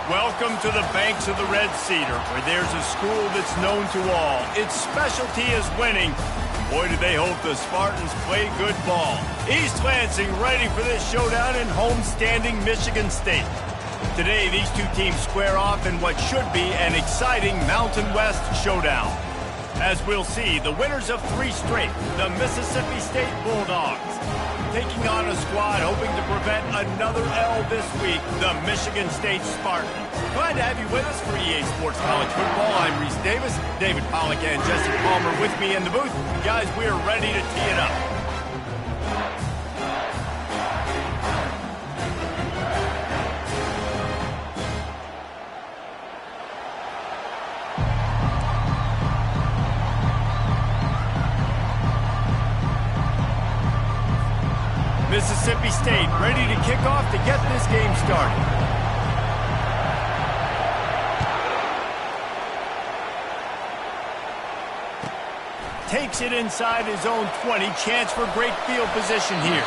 Welcome to the banks of the Red Cedar, where there's a school that's known to all. Its specialty is winning. Boy, do they hope the Spartans play good ball. East Lansing ready for this showdown in homestanding Michigan State. Today, these two teams square off in what should be an exciting Mountain West showdown. As we'll see, the winners of 3 straight, the Mississippi State Bulldogs, taking on a squad hoping to prevent another L this week, the Michigan State Spartans. Glad to have you with us for EA Sports College Football. I'm Reese Davis, David Pollack and Jesse Palmer with me in the booth. Guys, we are ready to tee it up. Mississippi State ready to kick off to get this game started. Takes it inside his own 20. Chance for great field position here.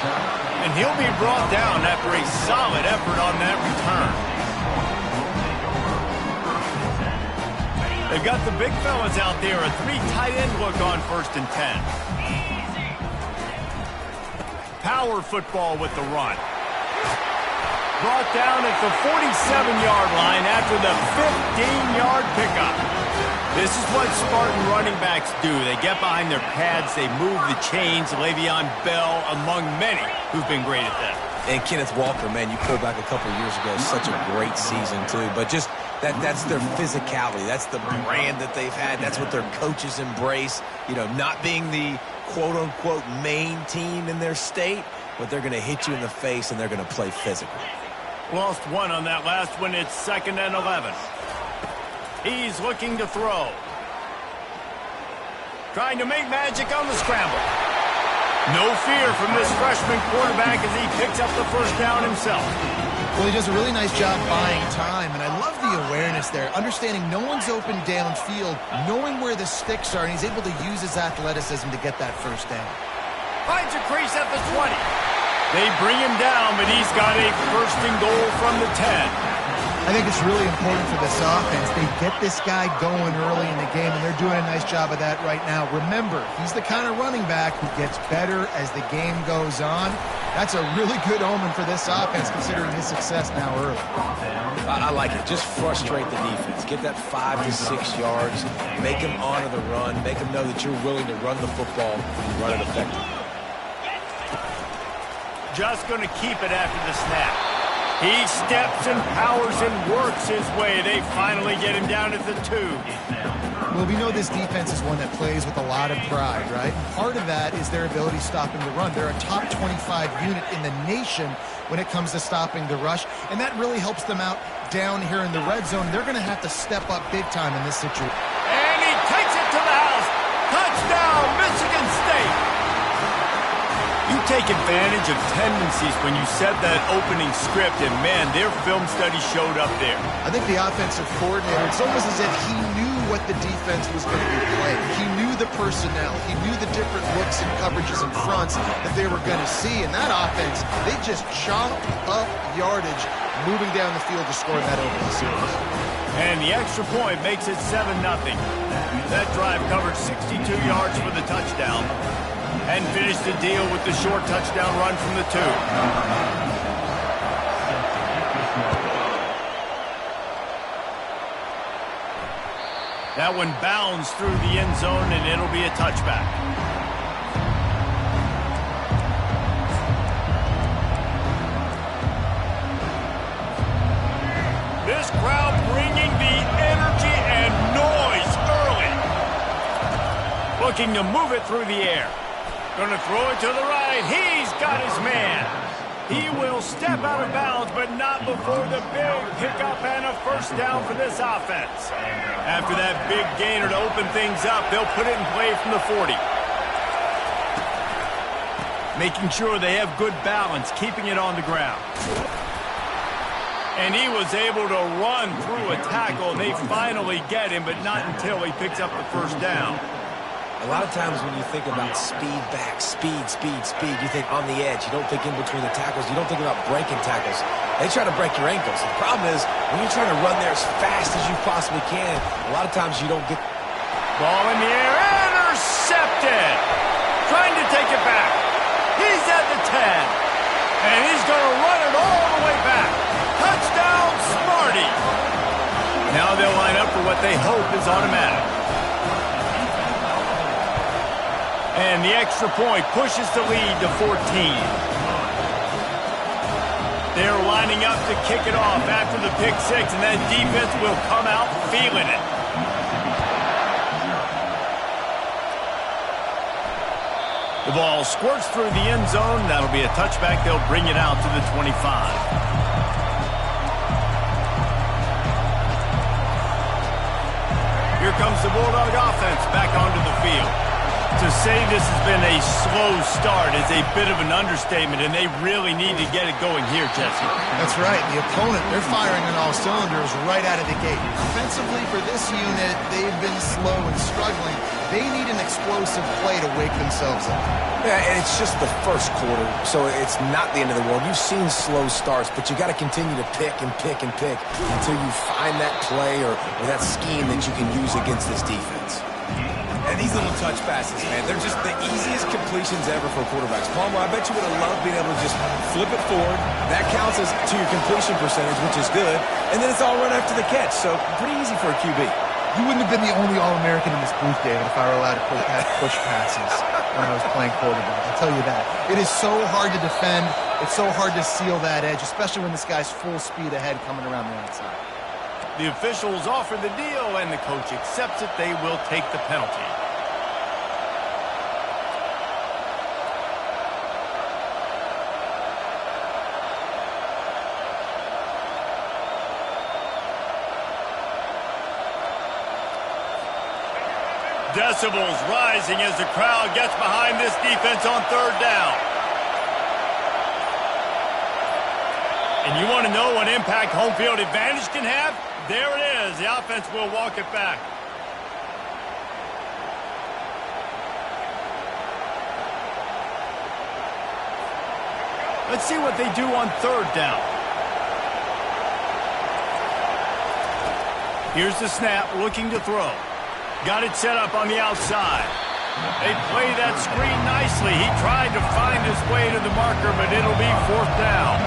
And he'll be brought down after a solid effort on that return. They've got the big fellas out there. A 3 tight end look on 1st and 10. Power football with the run. Brought down at the 47-yard line after the 15-yard pickup. This is what Spartan running backs do. They get behind their pads, they move the chains. Le'Veon Bell among many who've been great at that. And Kenneth Walker, man, you pull back a couple of years ago, such a great season too. But just that's their physicality. That's the brand that they've had. That's what their coaches embrace. You know, not being the quote-unquote main team in their state, but they're going to hit you in the face and they're going to play physical. Lost 1 on that last one. It's 2nd and 11. He's looking to throw. Trying to make magic on the scramble. No fear from this freshman quarterback as he picks up the first down himself. Well, he does a really nice job buying time, and I love the awareness there, understanding no one's open downfield, knowing where the sticks are, and he's able to use his athleticism to get that first down. Finds a crease at the 20. They bring him down, but he's got a 1st and goal from the 10. I think it's really important for this offense. They get this guy going early in the game, and they're doing a nice job of that right now. Remember, he's the kind of running back who gets better as the game goes on. That's a really good omen for this offense, considering his success now early. I like it. Just frustrate the defense. Get that 5 to 6 yards. Make them honor the run. Make them know that you're willing to run the football and run it effectively. Just going to keep it after the snap. He steps and powers and works his way. They finally get him down at the 2. Well, we know this defense is one that plays with a lot of pride, right? Part of that is their ability stopping the run. They're a top 25 unit in the nation when it comes to stopping the rush, and that really helps them out down here in the red zone. They're going to have to step up big time in this situation. And he takes it to the house. Touchdown, Michigan State. You take advantage of tendencies when you set that opening script, and man, their film study showed up there. I think the offensive coordinator, it's almost as if he knew what the defense was going to be playing. He knew the personnel. He knew the different looks and coverages and fronts that they were going to see. And that offense, they just chopped up yardage, moving down the field to score that opening series. And the extra point makes it 7-0. That drive covered 62 yards for the touchdown. And finished the deal with the short touchdown run from the 2. That one bounds through the end zone, and it'll be a touchback. This crowd bringing the energy and noise early. Looking to move it through the air. Going to throw it to the right. He's got his man. He will step out of bounds, but not before the big pickup and a 1st down for this offense. After that big gainer to open things up, they'll put it in play from the 40. Making sure they have good balance, keeping it on the ground. And he was able to run through a tackle. They finally get him, but not until he picks up the 1st down. A lot of times when you think about speed back, speed, you think on the edge. You don't think in between the tackles. You don't think about breaking tackles. They try to break your ankles. The problem is when you're trying to run there as fast as you possibly can, a lot of times you don't get... Ball in the air, intercepted. Trying to take it back. He's at the 10. And he's going to run it all the way back. Touchdown, Smarty. Now they'll line up for what they hope is automatic. And the extra point pushes the lead to 14. They're lining up to kick it off after the pick six, and that defense will come out feeling it. The ball squirts through the end zone. That'll be a touchback. They'll bring it out to the 25. Here comes the Bulldog offense back onto the field. To say this has been a slow start is a bit of an understatement, and they really need to get it going here, Jesse. That's right. The opponent, they're firing on all cylinders right out of the gate. Offensively, for this unit, they've been slow and struggling. They need an explosive play to wake themselves up. Yeah, and it's just the first quarter, so it's not the end of the world. You've seen slow starts, but you got to continue to pick and pick and pick until you find that play or that scheme that you can use against this defense. And these little touch passes, man, they're just the easiest completions ever for quarterbacks. Palmer, I bet you would have loved being able to just flip it forward. That counts as to your completion percentage, which is good. And then it's all run after the catch, so pretty easy for a QB. You wouldn't have been the only All-American in this booth, David, if I were allowed to push passes when I was playing quarterback. I'll tell you that. It is so hard to defend. It's so hard to seal that edge, especially when this guy's full speed ahead coming around the outside. The officials offer the deal, and the coach accepts it. They will take the penalty. Decibels rising as the crowd gets behind this defense on third down. And you want to know what impact home field advantage can have? There it is. The offense will walk it back. Let's see what they do on third down. Here's the snap, looking to throw. Got it set up on the outside. They play that screen nicely. He tried to find his way to the marker, but it'll be fourth down.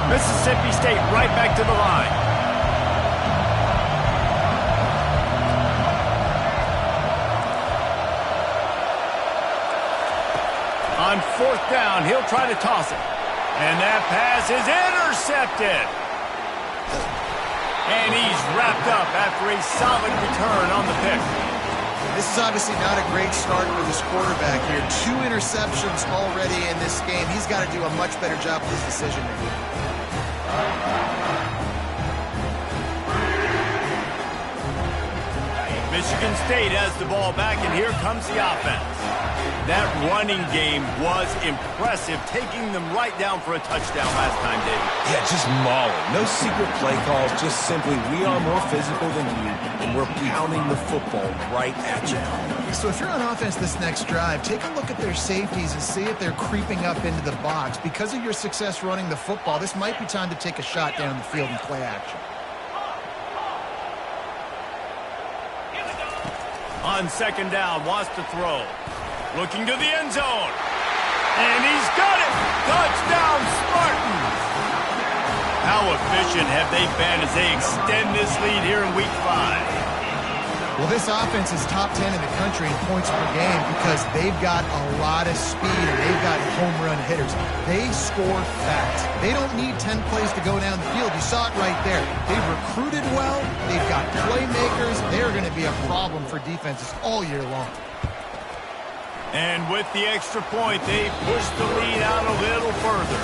Mississippi State right back to the line. On fourth down, he'll try to toss it. And that pass is intercepted. And he's wrapped up after a solid return on the pick. This is obviously not a great start for this quarterback here. 2 interceptions already in this game. He's got to do a much better job with his decision making. Michigan State has the ball back, and here comes the offense. That running game was impressive, taking them right down for a touchdown last time, David. Yeah, just mauling. No secret play calls, just simply we are more physical than you, and we're pounding the football right at you. So if you're on offense this next drive, take a look at their safeties and see if they're creeping up into the box. Because of your success running the football, this might be time to take a shot down the field and play action. On second down, wants to throw. Looking to the end zone. And he's got it! Touchdown, Spartans! How efficient have they been as they extend this lead here in Week 5? Well, this offense is top 10 in the country in points per game because they've got a lot of speed and they've got home run hitters. They score fast. They don't need 10 plays to go down the field. You saw it right there. They've recruited well. They've got playmakers. They're going to be a problem for defenses all year long. And with the extra point, they push the lead out a little further.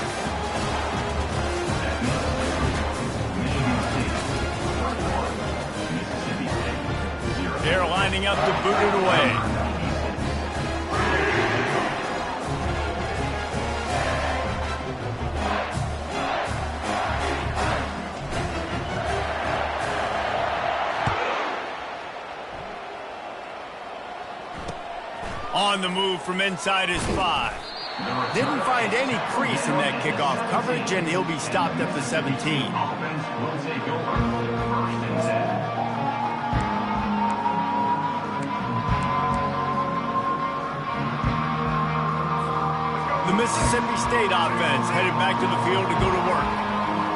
They're lining up to boot it away. On the move from inside his 5. Didn't find any crease in that kickoff coverage, and he'll be stopped at the 17. The Mississippi State offense headed back to the field to go to work.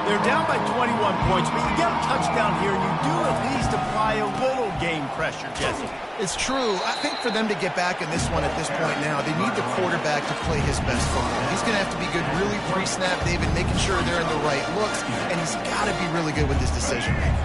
They're down by 21 points, but you get a touchdown here, and you do at least apply a little game pressure, Jesse. It's true. I think for them to get back in this one at this point now, they need the quarterback to play his best football. He's going to have to be good really pre-snap, David, making sure they're in the right looks, and he's got to be really good with his decision-making.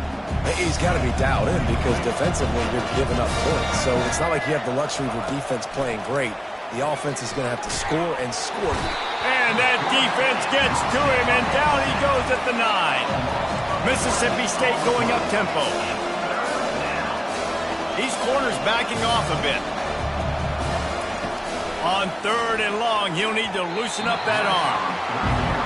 He's got to be dialed in because defensively you're giving up points. So it's not like you have the luxury of your defense playing great. The offense is going to have to score and score. And that defense gets to him, and down he goes at the 9. Mississippi State going up tempo. These corners backing off a bit. On 3rd and long, he'll need to loosen up that arm.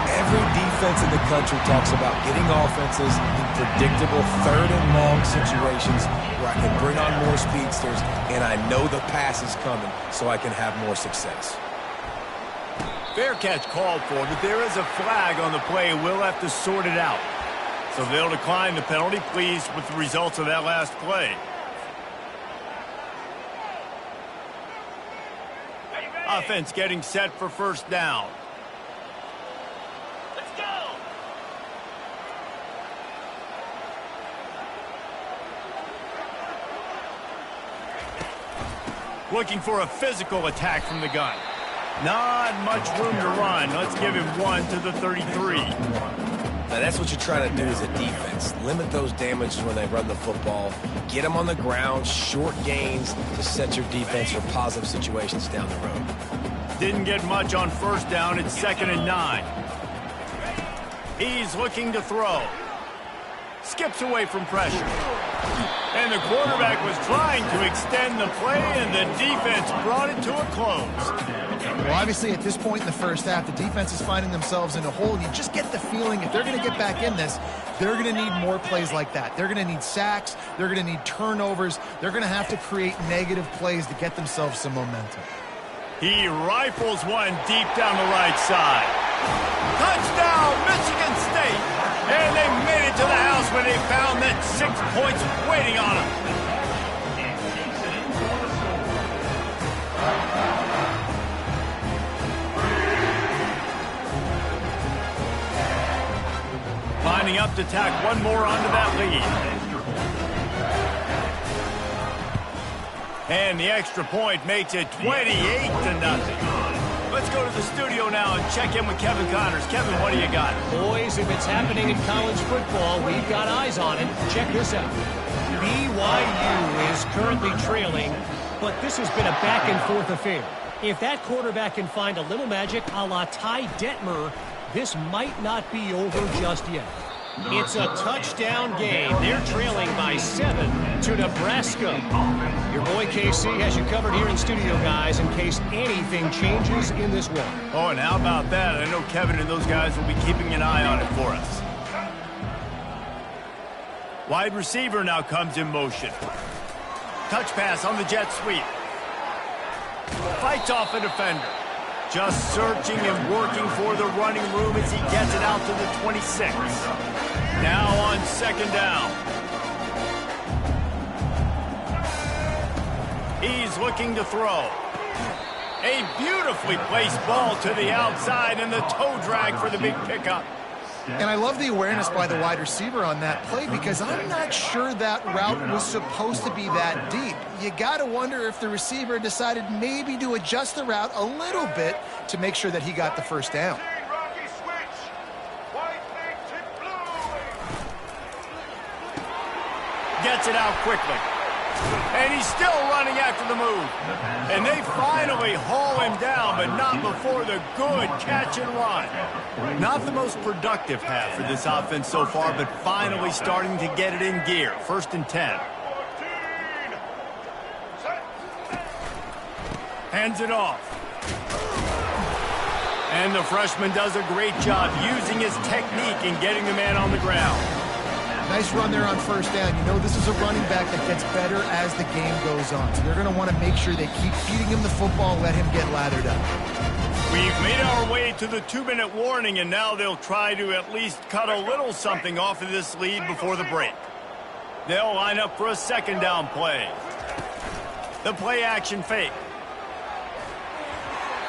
Every defense in the country talks about getting offenses in predictable 3rd and long situations where I can bring on more speedsters and I know the pass is coming so I can have more success. Fair catch called for, but there is a flag on the play. We'll have to sort it out. So they'll decline the penalty, pleased with the results of that last play. Offense getting set for 1st down. Let's go! Looking for a physical attack from the gun. Not much room to run. Let's give him 1 to the 33. Now that's what you're trying to do as a defense. Limit those damages when they run the football. Get them on the ground, short gains to set your defense for positive situations down the road. Didn't get much on 1st down. It's 2nd and 9. He's looking to throw. Skips away from pressure. And the quarterback was trying to extend the play, and the defense brought it to a close. Well, obviously, at this point in the 1st half, the defense is finding themselves in a hole. You just get the feeling if they're going to get back in this, they're going to need more plays like that. They're going to need sacks. They're going to need turnovers. They're going to have to create negative plays to get themselves some momentum. He rifles one deep down the right side. Touchdown, Michigan State! And they made it to the house when they found that 6 points waiting on them. Lining up to tack one more onto that lead. And the extra point makes it 28-0. Let's go to the studio now and check in with Kevin Connors. Kevin, what do you got? Boys, if it's happening in college football, we've got eyes on it. Check this out. BYU is currently trailing, but this has been a back-and-forth affair. If that quarterback can find a little magic a la Ty Detmer, this might not be over just yet. It's a touchdown game. They're trailing by 7 to Nebraska. Your boy KC has you covered here in studio, guys, in case anything changes in this one. Oh, and how about that? I know Kevin and those guys will be keeping an eye on it for us. Wide receiver now comes in motion. Touch pass on the jet sweep. Fights off a defender. Just searching and working for the running room as he gets it out to the 26. Now on 2nd down. He's looking to throw. A beautifully placed ball to the outside and the toe drag for the big pickup. And I love the awareness by the wide receiver on that play because I'm not sure that route was supposed to be that deep. You got to wonder if the receiver decided maybe to adjust the route a little bit to make sure that he got the 1st down. Gets it out quickly. And he's still running after the move. And they finally haul him down, but not before the good catch and run. Not the most productive half for this offense so far, but finally starting to get it in gear. 1st and 10. Hands it off. And the freshman does a great job using his technique and getting the man on the ground. Nice run there on first down. You know this is a running back that gets better as the game goes on. So they're going to want to make sure they keep feeding him the football and let him get lathered up. We've made our way to the 2-minute warning, and now they'll try to at least cut a little something off of this lead before the break. They'll line up for a second down play. The play action fake.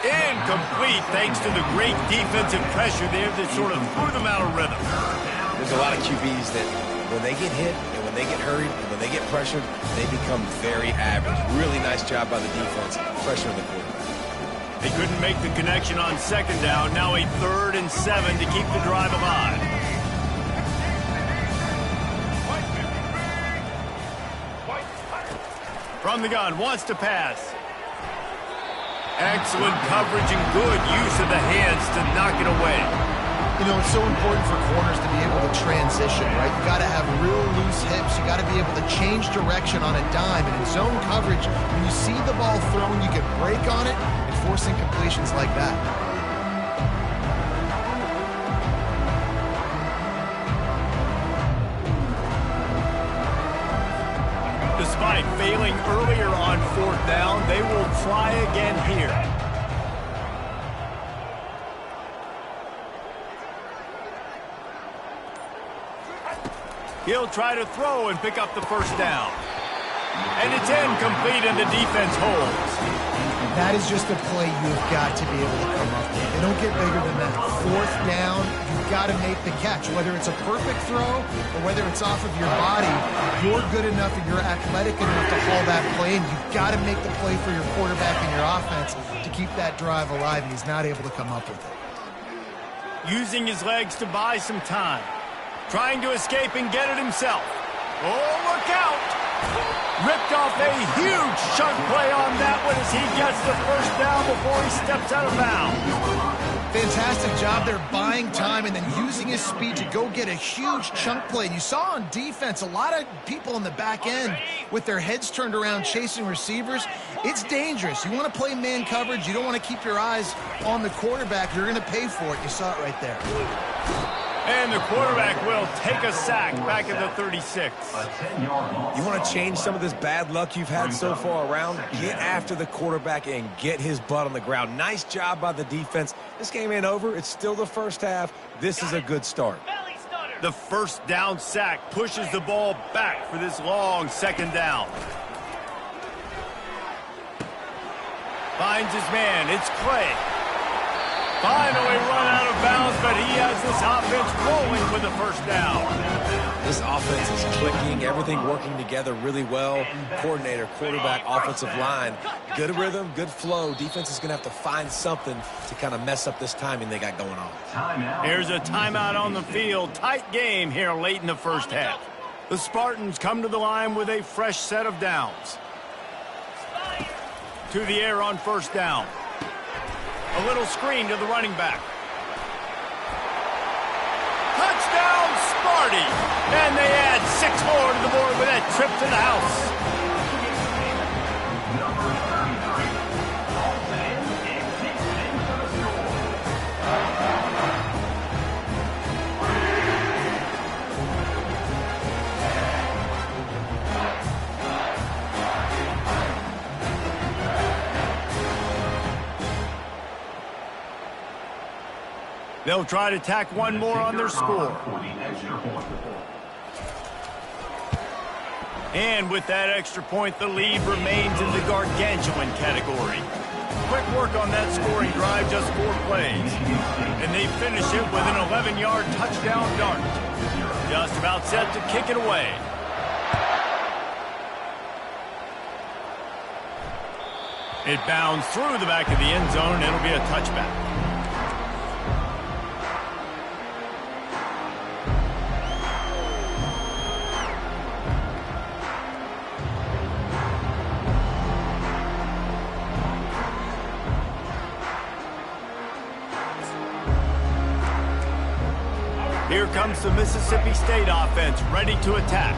Incomplete thanks to the great defensive pressure there that sort of threw them out of rhythm. There's a lot of QBs that when they get hit and when they get hurried and when they get pressured, they become very average. Really nice job by the defense, pressuring the quarterback. They couldn't make the connection on second down. Now a 3rd and 7 to keep the drive alive. From the gun, wants to pass. Excellent coverage and good use of the hands to knock it away. You know, it's so important for corners to be able to transition, right? You got to have real loose hips. You got to be able to change direction on a dime. And in zone coverage, when you see the ball thrown, you can break on it and forcing completions like that. Despite failing earlier on 4th down, they will try again here. He'll try to throw and pick up the first down. And it's incomplete and the defense holds. That is just a play you've got to be able to come up with. They don't get bigger than that. 4th down, you've got to make the catch. Whether it's a perfect throw or whether it's off of your body, you're good enough and you're athletic enough to haul that play, and you've got to make the play for your quarterback and your offense to keep that drive alive, and he's not able to come up with it. Using his legs to buy some time. Trying to escape and get it himself. Oh, look out! Ripped off a huge chunk play on that one as he gets the first down before he steps out of bounds. Fantastic job there buying time and then using his speed to go get a huge chunk play. And you saw on defense a lot of people in the back end with their heads turned around chasing receivers. It's dangerous. You want to play man coverage. You don't want to keep your eyes on the quarterback. You're going to pay for it. You saw it right there. And the quarterback will take a sack back at the 36. You want to change some of this bad luck you've had so far around? Get after the quarterback and get his butt on the ground. Nice job by the defense. This game ain't over. It's still the first half. This is a good start. The first down sack pushes the ball back for this long second down. Finds his man. It's Clay. Finally run out of bounds, but he has this offense rolling with the first down. This offense is clicking, everything working together really well. Coordinator, quarterback, offensive line. Good rhythm, good flow. Defense is going to have to find something to kind of mess up this timing they got going on. Here's a timeout on the field. Tight game here late in the first half. The Spartans come to the line with a fresh set of downs. To the air on first down. A little screen to the running back. Touchdown, Sparty! And they add 6 more to the board with that trip to the house. They'll try to tack one more on their score. And with that extra point, the lead remains in the gargantuan category. Quick work on that scoring drive, just 4 plays. And they finish it with an 11-yard touchdown dart. Just about set to kick it away. It bounds through the back of the end zone, and it'll be a touchback. Here comes the Mississippi State offense, ready to attack.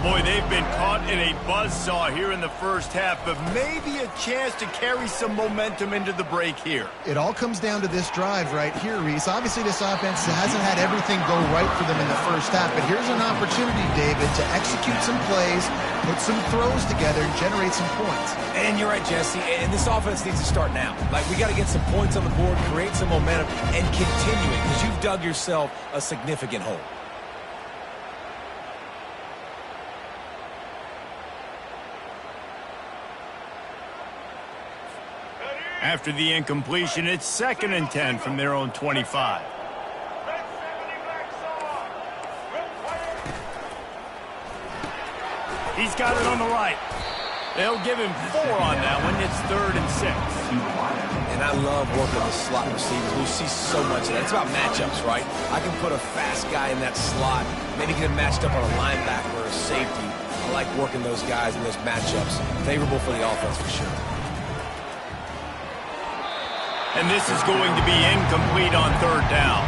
Boy, they've been caught in a buzzsaw here in the first half, but maybe a chance to carry some momentum into the break here. It all comes down to this drive right here, Reese. Obviously, this offense hasn't had everything go right for them in the first half, but here's an opportunity, David, to execute some plays, put some throws together, and generate some points. And you're right, Jesse, and this offense needs to start now. Like, we got to get some points on the board, create some momentum, and continue it, because you've dug yourself a significant hole. After the incompletion, it's 2nd and 10 from their own 25. He's got it on the right. They'll give him 4 on that one. It's 3rd and 6. And I love working with slot receivers. We see so much of that. It's about matchups, right? I can put a fast guy in that slot, maybe get him matched up on a linebacker or a safety. I like working those guys in those matchups. Favorable for the offense for sure. And this is going to be incomplete on 3rd down.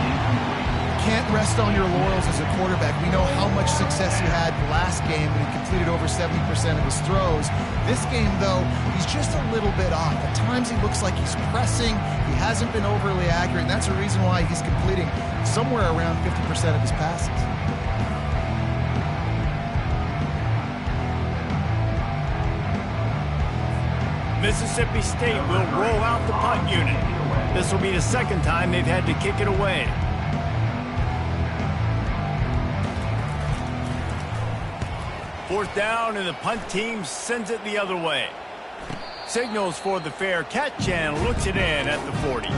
Can't rest on your laurels as a quarterback. We know how much success he had last game when he completed over 70% of his throws. This game, though, he's just a little bit off. At times he looks like he's pressing. He hasn't been overly accurate, and that's the reason why he's completing somewhere around 50% of his passes. Mississippi State will roll out the punt unit. This will be the 2nd time they've had to kick it away. Fourth down, and the punt team sends it the other way. Signals for the fair catch and looks it in at the 40.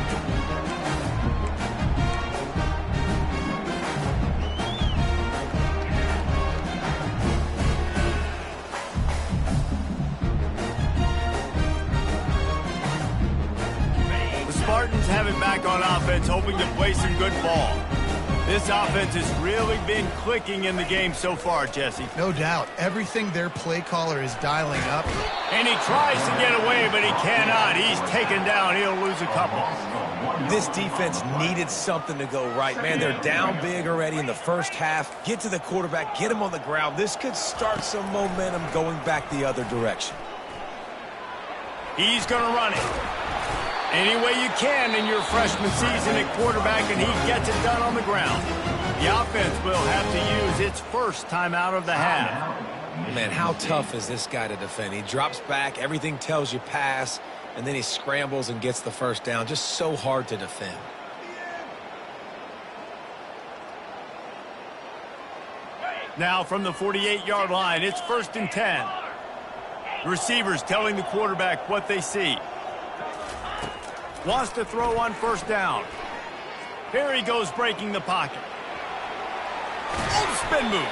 Spartans have it back on offense, hoping to play some good ball. This offense has really been clicking in the game so far, Jesse. No doubt. Everything their play caller is dialing up. And he tries to get away, but he cannot. He's taken down. He'll lose a couple. This defense needed something to go right. Man, they're down big already in the first half. Get to the quarterback, get him on the ground. This could start some momentum going back the other direction. He's going to run it any way you can in your freshman season at quarterback, and he gets it done on the ground. The offense will have to use its first timeout of the half. Man, how tough is this guy to defend? He drops back, everything tells you pass, and then he scrambles and gets the first down. Just so hard to defend. Now from the 48-yard line, it's 1st and 10. Receivers telling the quarterback what they see. Wants to throw on 1st down. Here he goes, breaking the pocket. Oh, spin move.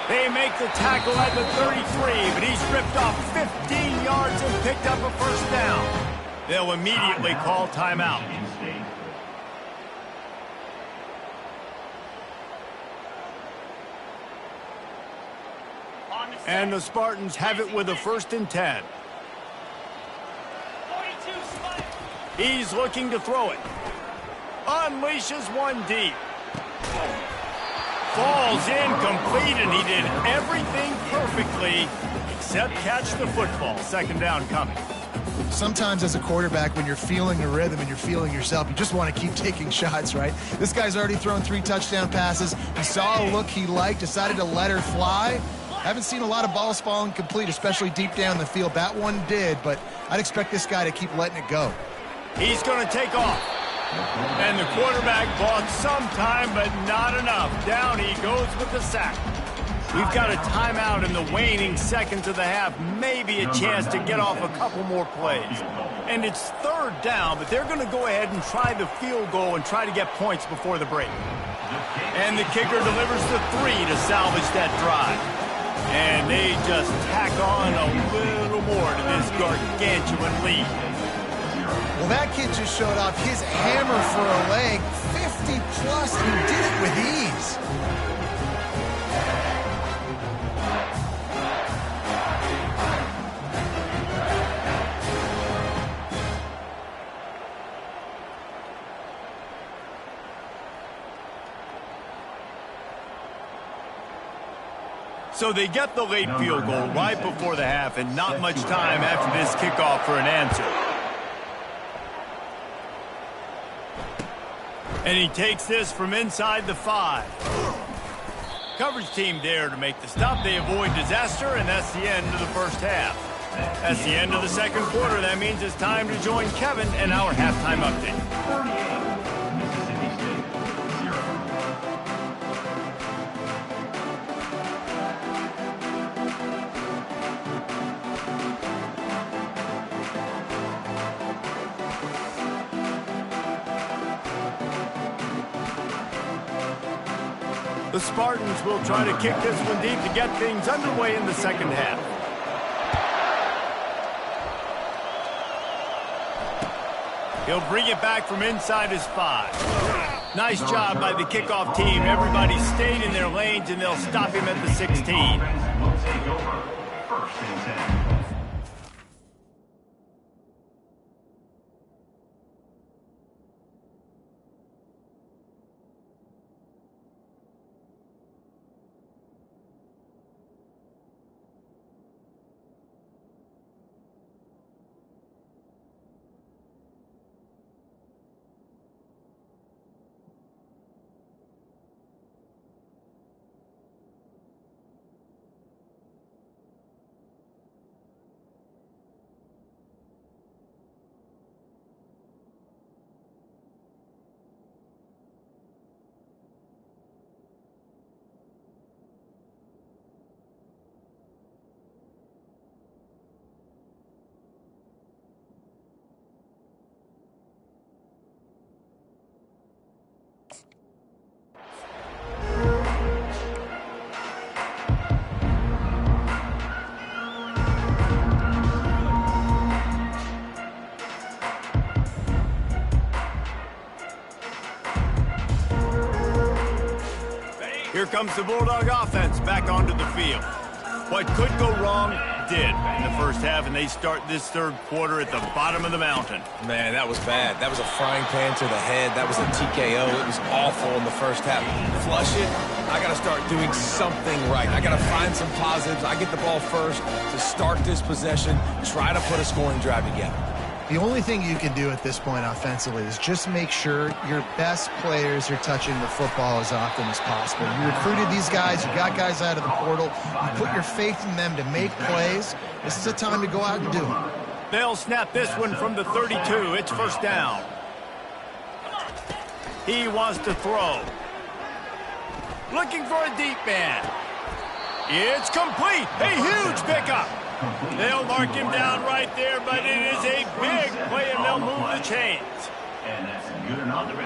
They make the tackle at the 33, but he's ripped off 15 yards and picked up a 1st down. They'll immediately call timeout. And the Spartans have it with a 1st and 10. He's looking to throw it. Unleashes one deep. Falls incomplete, and he did everything perfectly except catch the football. 2nd down coming. Sometimes as a quarterback, when you're feeling the rhythm and you're feeling yourself, you just want to keep taking shots, right? This guy's already thrown 3 touchdown passes. He saw a look he liked, decided to let her fly. Haven't seen a lot of balls falling complete, especially deep down the field. That one did, but I'd expect this guy to keep letting it go. He's going to take off. And the quarterback bought some time, but not enough. Down he goes with the sack. We've got a timeout in the waning seconds of the half. Maybe a chance to get off a couple more plays. And it's 3rd down, but they're going to go ahead and try the field goal and try to get points before the break. And the kicker delivers the 3 to salvage that drive. And they just tack on a little more to this gargantuan lead. Well, that kid just showed off his hammer for a leg, 50-plus, and he did it with ease. So they get the late field goal right before the half and not much time after this kickoff for an answer. And he takes this from inside the 5. Coverage team there to make the stop. They avoid disaster, and that's the end of the first half. That's the end of the second quarter. That means it's time to join Kevin and our halftime update. The Spartans will try to kick this one deep to get things underway in the second half. He'll bring it back from inside his 5. Nice job by the kickoff team. Everybody stayed in their lanes, and they'll stop him at the 16. Will take over first and 10. Here comes the Bulldog offense back onto the field. What could go wrong did in the first half, and they start this third quarter at the bottom of the mountain. Man, that was bad. That was a frying pan to the head. That was a TKO. It was awful in the first half. Flush it. I got to start doing something right. I got to find some positives. I get the ball first to start this possession, try to put a scoring drive together. The only thing you can do at this point offensively is just make sure your best players are touching the football as often as possible. You recruited these guys. You got guys out of the portal. You put your faith in them to make plays. This is a time to go out and do them. They'll snap this one from the 32. It's first down. He wants to throw. Looking for a deep man. It's complete. A huge pickup. They'll mark him down right there, but it is a big play, and they'll move the chains.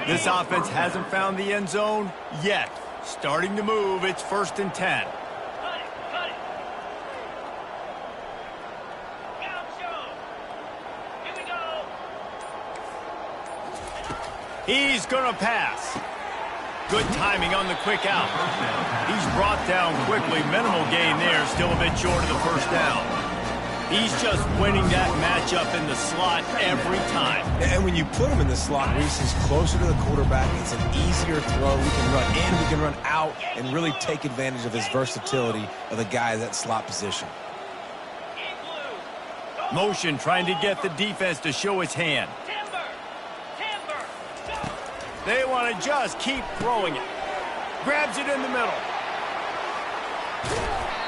This offense hasn't found the end zone yet. Starting to move. It's first and 10. He's going to pass. Good timing on the quick out. He's brought down quickly. Minimal gain there. Still a bit short of the first down. He's just winning that matchup in the slot every time. And when you put him in the slot, Reese is closer to the quarterback. It's an easier throw. We can run in, we can run out, and really take advantage of his versatility of the guy in that slot position. Motion trying to get the defense to show his hand. They want to just keep throwing it. Grabs it in the middle.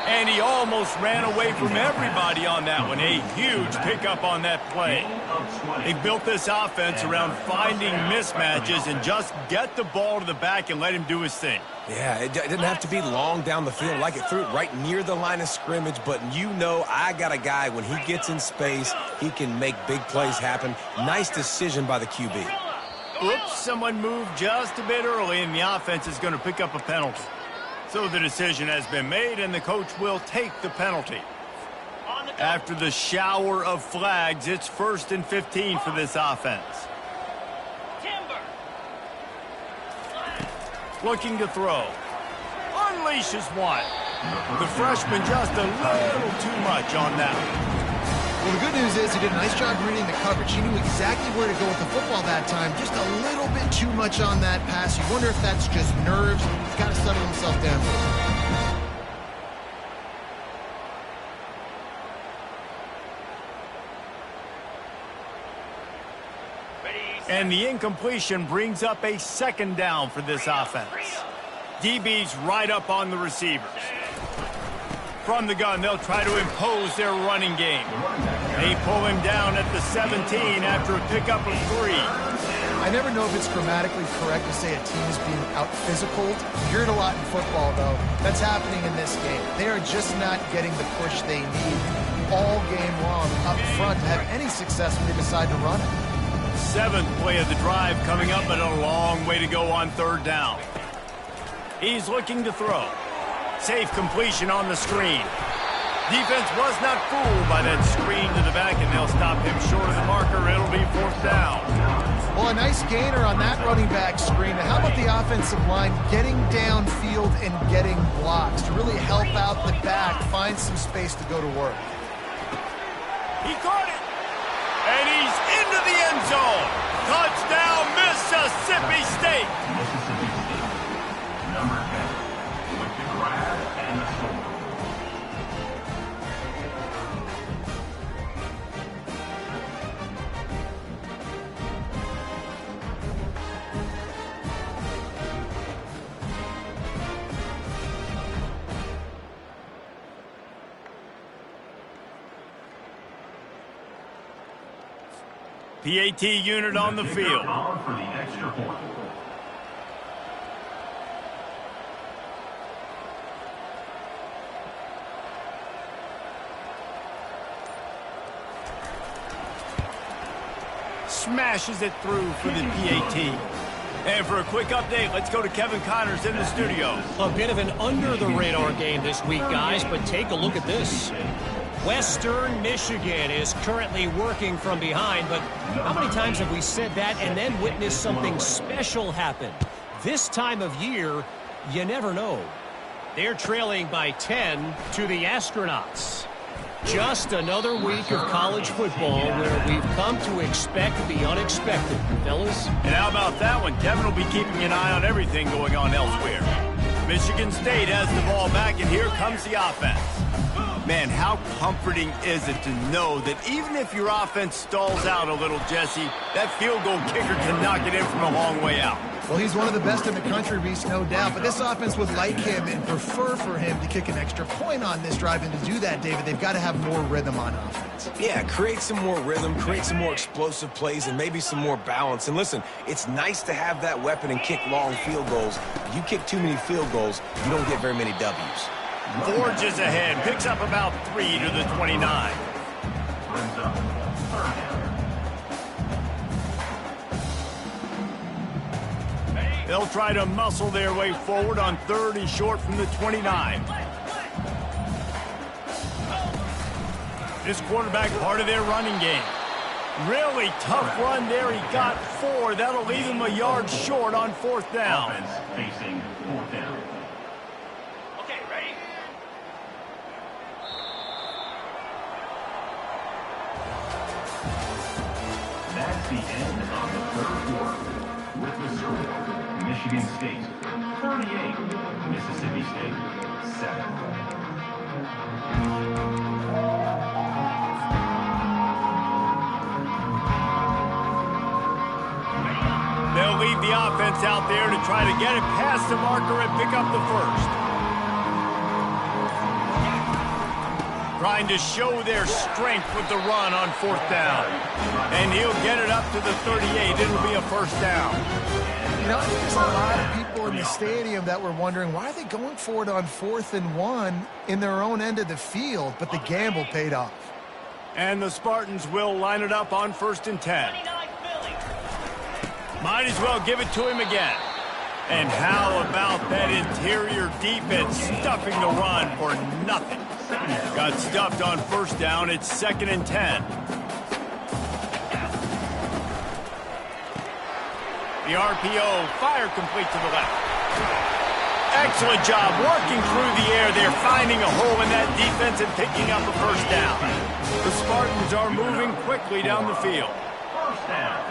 And he almost ran away from everybody on that one. A huge pickup on that play. They built this offense around finding mismatches and just get the ball to the back and let him do his thing. Yeah, it didn't have to be long down the field. Like, it threw it right near the line of scrimmage, but you know I got a guy, when he gets in space, he can make big plays happen. Nice decision by the QB. Oops, someone moved just a bit early, and the offense is going to pick up a penalty. So the decision has been made, and the coach will take the penalty. After the shower of flags, it's first and 15 for this offense. Looking to throw. Unleashes one. The freshman just a little too much on that one. Well, the good news is he did a nice job reading the coverage. He knew exactly where to go with the football that time. Just a little bit too much on that pass. You wonder if that's just nerves. He's got to settle himself down. And the incompletion brings up a second down for this offense. DB's right up on the receivers. From the gun, they'll try to impose their running game. They pull him down at the 17 after a pickup of 3. I never know if it's grammatically correct to say a team is being out-physicaled. You hear it a lot in football, though. That's happening in this game. They are just not getting the push they need all game long up front to have any success when they decide to run it. 7th play of the drive coming up, but a long way to go on 3rd down. He's looking to throw. Safe completion on the screen. Defense was not fooled by that screen to the back, and they'll stop him short of the marker. It'll be 4th down. Well, a nice gainer on that running back screen. How about the offensive line getting downfield and getting blocks to really help out the back, find some space to go to work? He caught it, and he's into the end zone. Touchdown, Mississippi State. Mississippi State, number 10, with the grab and the score. PAT unit on the field. On for the extra point. Smashes it through for the PAT. And for a quick update, let's go to Kevin Connors in the studio. A bit of an under-the-radar game this week, guys, but take a look at this. Western Michigan is currently working from behind, but how many times have we said that and then witnessed something special happen? This time of year, you never know. They're trailing by 10 to the Astronauts. Just another week of college football where we've come to expect the unexpected, fellas. And how about that one? Kevin will be keeping an eye on everything going on elsewhere. Michigan State has the ball back, and here comes the offense. Man, how comforting is it to know that even if your offense stalls out a little, Jesse, that field goal kicker can knock it in from a long way out. Well, he's one of the best in the country, Reese, no doubt. But this offense would like him and prefer for him to kick an extra point on this drive. And to do that, David, they've got to have more rhythm on offense. Yeah, create some more rhythm, create some more explosive plays, and maybe some more balance. And listen, it's nice to have that weapon and kick long field goals. If you kick too many field goals, you don't get very many W's. Forges ahead, picks up about 3 to the 29. Brings up 3rd down. They'll try to muscle their way forward on 3rd and short from the 29. This quarterback part of their running game. Really tough run there. He got 4. That'll leave him a yard short on 4th down. Offense facing 4th down. Okay, ready? That's the end of the 3rd quarter. With the score, Michigan State 38, Mississippi State 7. They'll leave the offense out there to try to get it past the marker and pick up the 1st. Trying to show their strength with the run on 4th down. And he'll get it up to the 38. It'll be a 1st down. You know, I think there's a lot of people in the stadium that were wondering, why are they going for it on 4th and 1 in their own end of the field? But the gamble paid off. And the Spartans will line it up on 1st and 10. Might as well give it to him again. And how about that interior defense stuffing the run for nothing? Got stuffed on 1st down. It's 2nd and 10. The RPO, fire complete to the left. Excellent job working through the air. They're finding a hole in that defense and picking up a 1st down. The Spartans are moving quickly down the field. 1st down.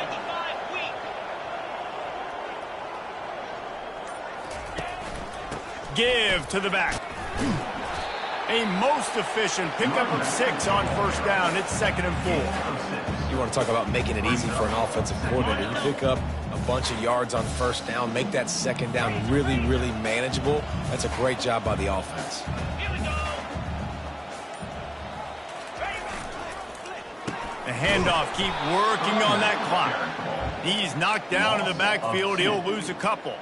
Give to the back. A most efficient pickup of 6 on 1st down. It's 2nd and 4. You want to talk about making it easy for an offensive coordinator. You pick up a bunch of yards on first down, make that second down really, really manageable. That's a great job by the offense. The handoff, keep working on that clock. He's knocked down in the backfield. He'll lose a couple.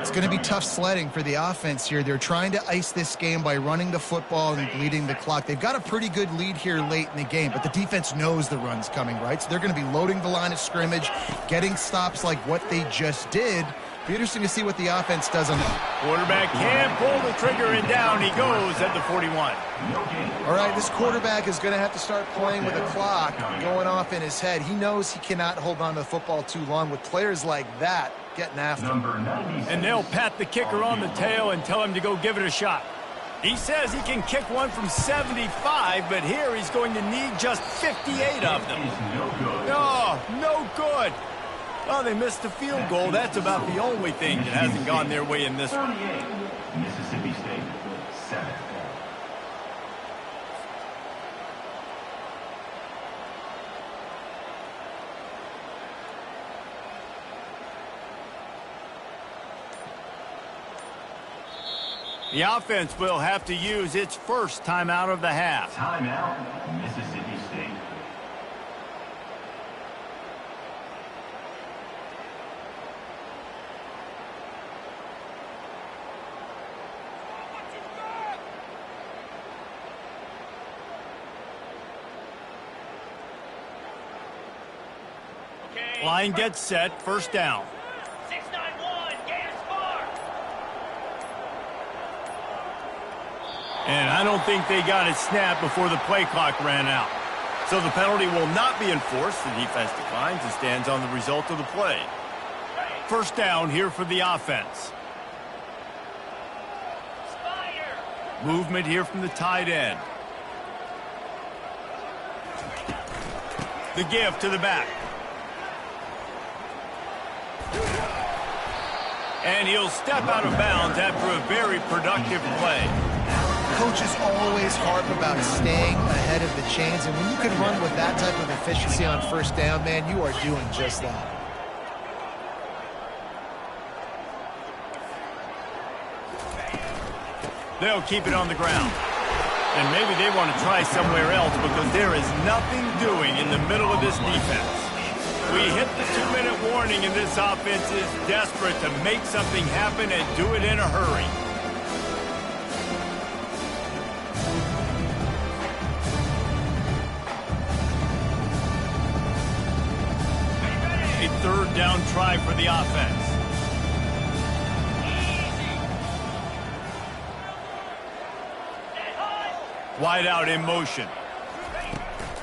It's going to be tough sledding for the offense here. They're trying to ice this game by running the football and bleeding the clock. They've got a pretty good lead here late in the game, but the defense knows the run's coming, right? So they're going to be loading the line of scrimmage, getting stops like what they just did. Be interesting to see what the offense does on that. Quarterback can pull the trigger, and down he goes at the 41. All right, this quarterback is going to have to start playing with a clock going off in his head. He knows he cannot hold on to the football too long with players like that getting after him. And they'll pat the kicker on the tail and tell him to go give it a shot. He says he can kick one from 75, but here he's going to need just 58 of them. Oh, no good. Oh, they missed the field goal. That's about the only thing that hasn't gone their way in this one. Mississippi State, 7. The offense will have to use its first timeout of the half. Timeout, Mississippi State. Line gets set, first down. 691, Gators far. And I don't think they got it snapped before the play clock ran out. So the penalty will not be enforced. The defense declines and stands on the result of the play. First down here for the offense. Movement here from the tight end. The give to the back. And he'll step out of bounds after a very productive play. Coaches always harp about staying ahead of the chains, and when you can run with that type of efficiency on first down, man, you are doing just that. They'll keep it on the ground. And maybe they want to try somewhere else because there is nothing doing in the middle of this defense. We hit the 2-minute warning, and this offense is desperate to make something happen and do it in a hurry. A third down try for the offense. Wide out in motion.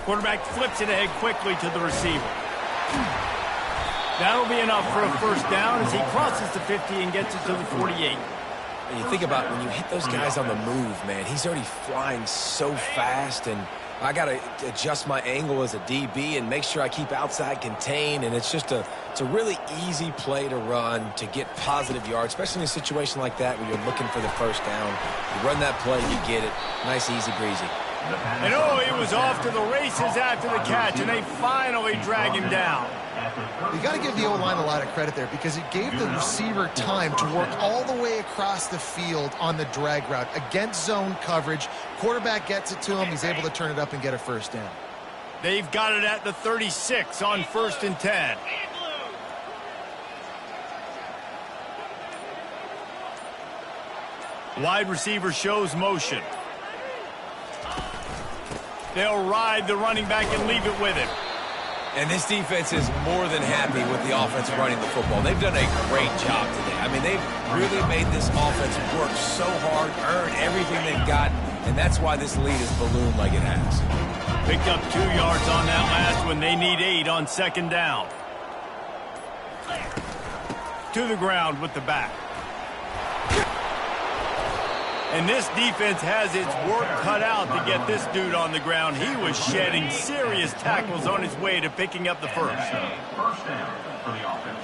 Quarterback flips it ahead quickly to the receiver. That'll be enough for a first down as he crosses the 50 and gets it to the 48. And you think about when you hit those guys on the move, man, he's already flying so fast, and I got to adjust my angle as a DB and make sure I keep outside contained, and it's just it's a really easy play to run to get positive yards, especially in a situation like that where you're looking for the first down. You run that play, you get it. Nice, easy breezy. And oh, he was off to the races after the catch, and they finally drag him down. You got to give the O-line a lot of credit there because it gave the receiver time to work all the way across the field on the drag route against zone coverage. Quarterback gets it to him. He's able to turn it up and get a first down. They've got it at the 36 on 1st and 10. Wide receiver shows motion. They'll ride the running back and leave it with him. And this defense is more than happy with the offense running the football. They've done a great job today. I mean, they've really made this offense work so hard, earn everything they've got, and that's why this lead is ballooned like it has. Picked up 2 yards on that last one. They need 8 on 2nd down. To the ground with the back. And this defense has its work cut out to get this dude on the ground. He was shedding serious tackles on his way to picking up the first. First down for the offense.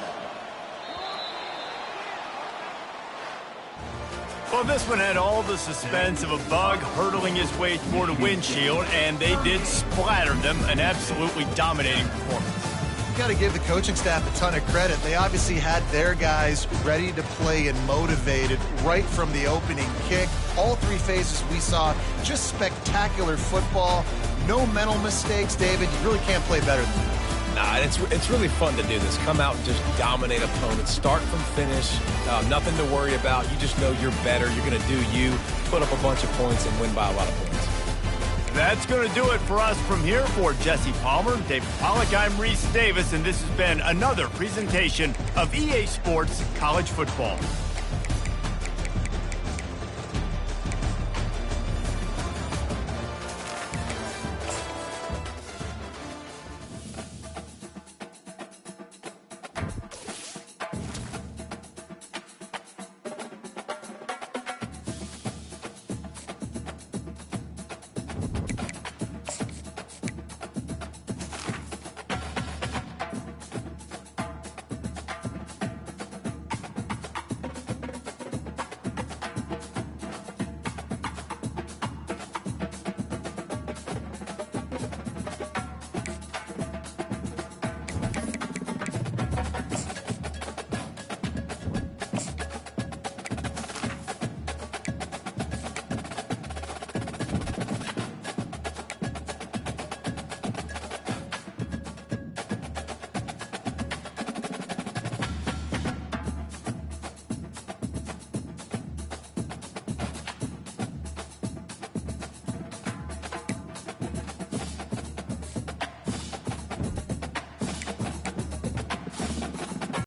Well, this one had all the suspense of a bug hurtling his way toward a windshield, and they did splatter them. An absolutely dominating performance. You got to give the coaching staff a ton of credit. They obviously had their guys ready to play and motivated right from the opening kick. All three phases we saw, just spectacular football. No mental mistakes, David. You really can't play better than that. Nah, it's really fun to do this. Come out and just dominate opponents. Start from finish. Nothing to worry about. You just know you're better. You're going to do you, put up a bunch of points, and win by a lot of points. That's going to do it for us from here. For Jesse Palmer, David Pollack, I'm Reese Davis, and this has been another presentation of EA Sports College Football.